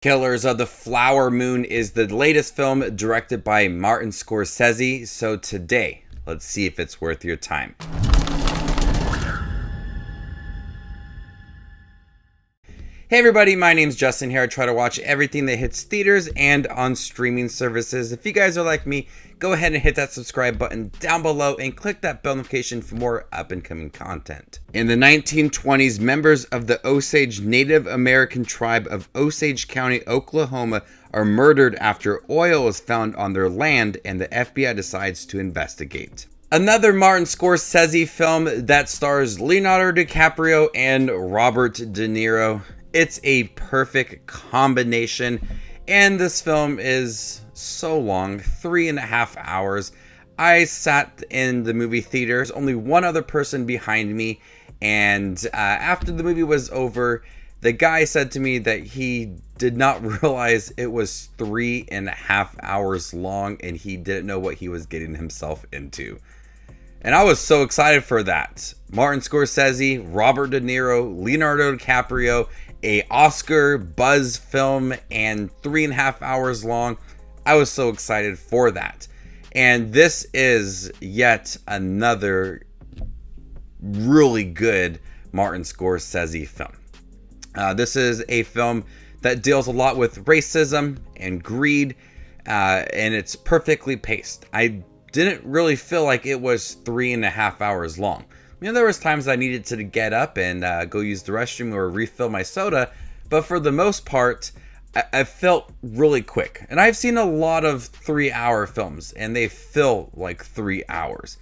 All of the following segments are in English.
Killers of the Flower Moon is the latest film directed by Martin Scorsese, so today, let's see if it's worth your time. Hey everybody, my name's Justin here. I try to watch everything that hits theaters and on streaming services. If you guys are like me, go ahead and hit that subscribe button down below and click that bell notification for more up and coming content. In the 1920s, members of the Osage Native American tribe of Osage County, Oklahoma are murdered after oil is found on their land and the FBI decides to investigate. Another Martin Scorsese film that stars Leonardo DiCaprio and Robert De Niro. It's a perfect combination, and this film is so long, 3.5 hours. I sat in the movie theater. There's only one other person behind me, and after the movie was over, the guy said to me that he did not realize it was 3.5 hours long, and he didn't know what he was getting himself into. And I was so excited for that. Martin Scorsese, Robert De Niro, Leonardo DiCaprio, a Oscar buzz film, and 3.5 hours long. I was so excited for that. And this is yet another really good Martin Scorsese film. This is a film that deals a lot with racism and greed, and it's perfectly paced. I didn't really feel like it was 3.5 hours long. You know, there was times I needed to get up and go use the restroom or refill my soda, but for the most part, I felt really quick. And I've seen a lot of 3-hour films, and they feel like 3 hours.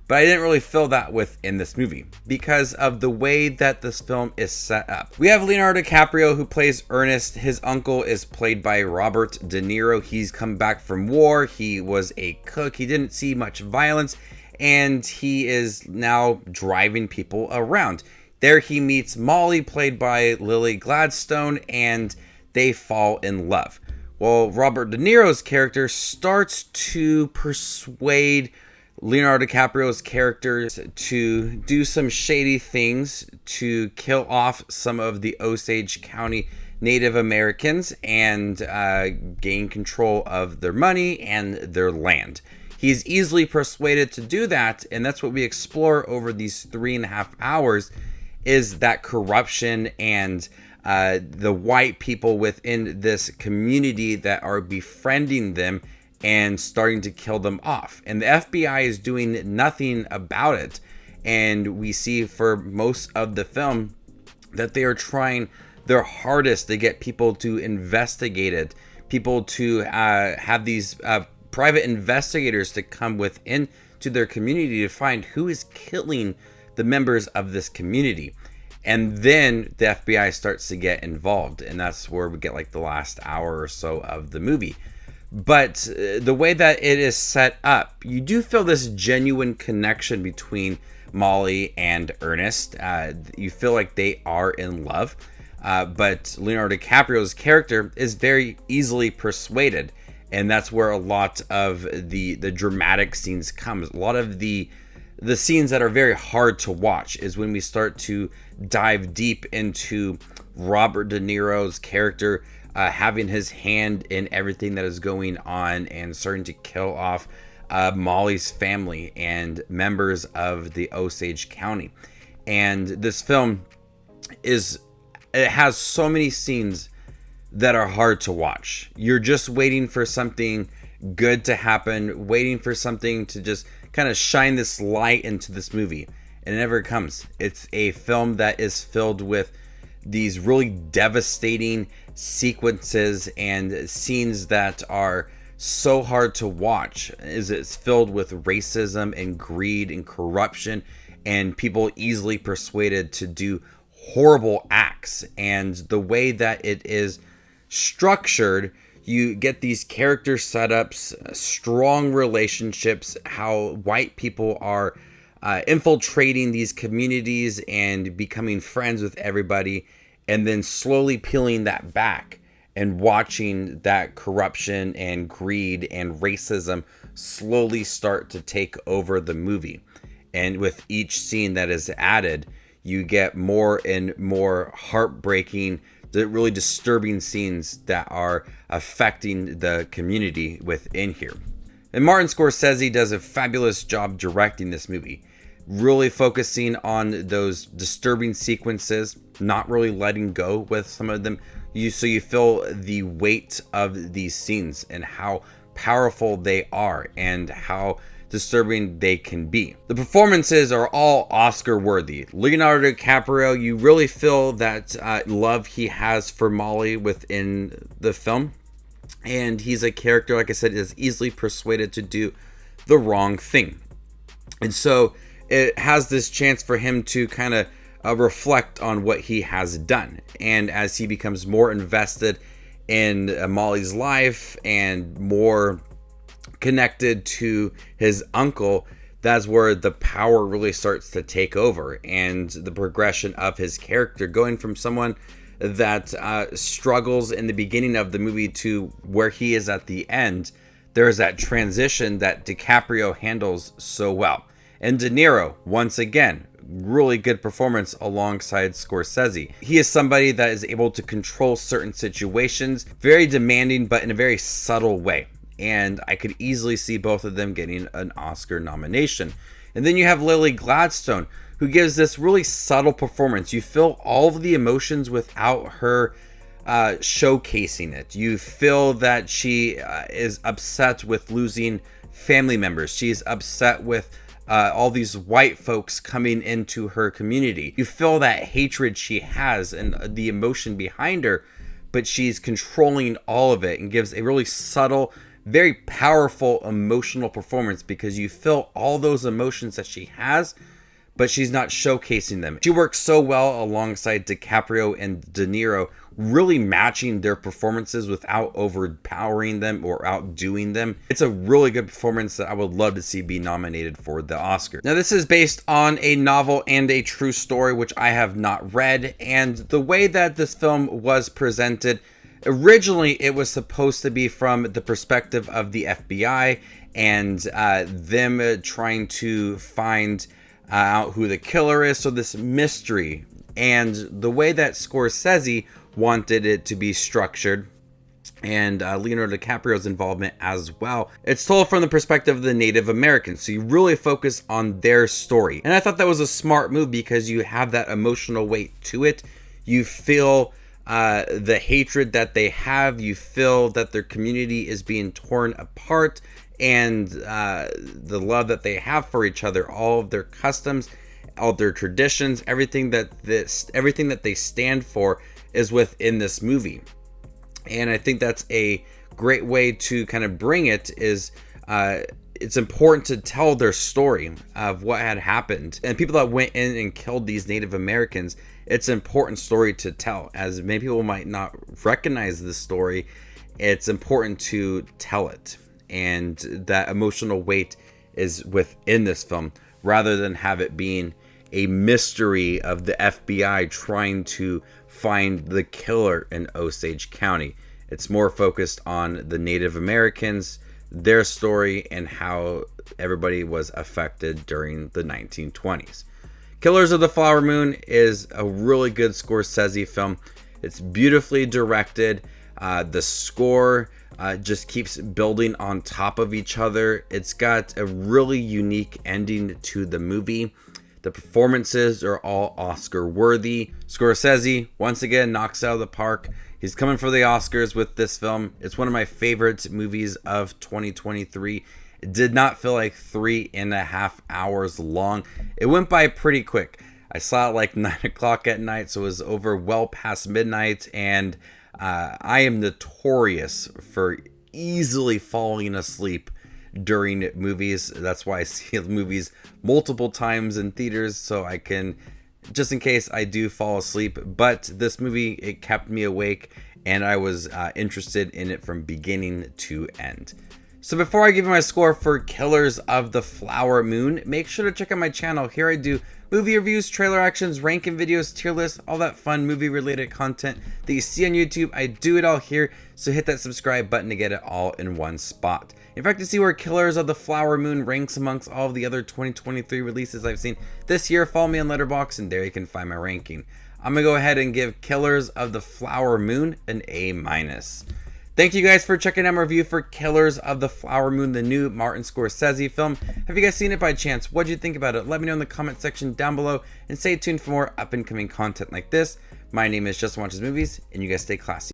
But I didn't really feel that within this movie because of the way that this film is set up. We have Leonardo DiCaprio, who plays Ernest. His uncle is played by Robert De Niro. He's come back from war. He was a cook. He didn't see much violence, and he is now driving people around. There he meets Molly, played by Lily Gladstone, and they fall in love. Well, Robert De Niro's character starts to persuade Leonardo DiCaprio's character to do some shady things to kill off some of the Osage County Native Americans and gain control of their money and their land. He's easily persuaded to do that, and that's what we explore over these 3.5 hours, is that corruption and the white people within this community that are befriending them and starting to kill them off. And the FBI is doing nothing about it. And we see for most of the film that they are trying their hardest to get people to investigate it, people to have these private investigators to come within to their community to find who is killing the members of this community. And then the FBI starts to get involved, and that's where we get like the last hour or so of the movie. But the way that it is set up, you do feel this genuine connection between Molly and Ernest. You feel like they are in love, but Leonardo DiCaprio's character is very easily persuaded. And that's where a lot of the dramatic scenes come. A lot of the scenes that are very hard to watch is when we start to dive deep into Robert De Niro's character having his hand in everything that is going on and starting to kill off Molly's family and members of the Osage County. And this film it has so many scenes that are hard to watch. You're just waiting for something good to happen, waiting for something to just kind of shine this light into this movie, and it never comes. It's a film that is filled with these really devastating sequences and scenes that are so hard to watch. It's filled with racism and greed and corruption and people easily persuaded to do horrible acts. And the way that it is structured, you get these character setups, strong relationships, how white people are infiltrating these communities and becoming friends with everybody, and then slowly peeling that back and watching that corruption and greed and racism slowly start to take over the movie. And with each scene that is added, you get more and more heartbreaking the really disturbing scenes that are affecting the community within here. And Martin Scorsese does a fabulous job directing this movie, really focusing on those disturbing sequences, not really letting go with some of them. So you feel the weight of these scenes and how powerful they are and how disturbing they can be. The performances are all Oscar worthy. Leonardo DiCaprio, you really feel that love he has for Molly within the film. And he's a character, like I said, is easily persuaded to do the wrong thing. And so it has this chance for him to kind of reflect on what he has done. And as he becomes more invested in Molly's life and more connected to his uncle, that's where the power really starts to take over, and the progression of his character going from someone that struggles in the beginning of the movie to where he is at the end. There's that transition that DiCaprio handles so well. And De Niro, once again, really good performance alongside Scorsese. He is somebody that is able to control certain situations, very demanding, but in a very subtle way. And I could easily see both of them getting an Oscar nomination. And then you have Lily Gladstone, who gives this really subtle performance. You feel all of the emotions without her showcasing it. You feel that she is upset with losing family members. She's upset with all these white folks coming into her community. You feel that hatred she has and the emotion behind her, but she's controlling all of it and gives a really subtle, very powerful emotional performance, because you feel all those emotions that she has, but she's not showcasing them. She works so well alongside DiCaprio and De Niro, really matching their performances without overpowering them or outdoing them. It's a really good performance that I would love to see be nominated for the Oscar. Now, this is based on a novel and a true story, which I have not read, and the way that this film was presented, originally it was supposed to be from the perspective of the FBI and them trying to find out who the killer is, so this mystery. And the way that Scorsese wanted it to be structured, and Leonardo DiCaprio's involvement as well, it's told from the perspective of the Native Americans, so you really focus on their story. And I thought that was a smart move, because you have that emotional weight to it. You feel the hatred that they have, you feel that their community is being torn apart, and the love that they have for each other, all of their customs, all their traditions, everything that they stand for is within this movie. And I think that's a great way to kind of bring it, is it's important to tell their story of what had happened. And people that went in and killed these Native Americans, it's an important story to tell. As many people might not recognize this story, it's important to tell it. And that emotional weight is within this film, rather than have it being a mystery of the FBI trying to find the killer in Osage County. It's more focused on the Native Americans, their story, and how everybody was affected during the 1920s. Killers of the Flower Moon is a really good Scorsese film. It's beautifully directed. The score just keeps building on top of each other. It's got a really unique ending to the movie. The performances are all Oscar worthy. Scorsese, once again, knocks out of the park. He's coming for the Oscars with this film. It's one of my favorite movies of 2023. It did not feel like 3.5 hours long. It went by pretty quick. I saw it like 9 o'clock at night, so it was over well past midnight, and I am notorious for easily falling asleep during movies. That's why I see movies multiple times in theaters, so I can, just in case I do fall asleep. But this movie, it kept me awake, and I was interested in it from beginning to end. So before I give you my score for Killers of the Flower Moon, make sure to check out my channel. Here I do movie reviews, trailer actions, ranking videos, tier lists, all that fun movie related content that you see on YouTube. I do it all here, so hit that subscribe button to get it all in one spot. In fact, to see where Killers of the Flower Moon ranks amongst all of the other 2023 releases I've seen this year, follow me on Letterboxd, and there you can find my ranking. I'm going to go ahead and give Killers of the Flower Moon an A-. Thank you guys for checking out my review for Killers of the Flower Moon, the new Martin Scorsese film. Have you guys seen it by chance? What did you think about it? Let me know in the comment section down below, and stay tuned for more up and coming content like this. My name is Justin Watches Movies, and you guys stay classy.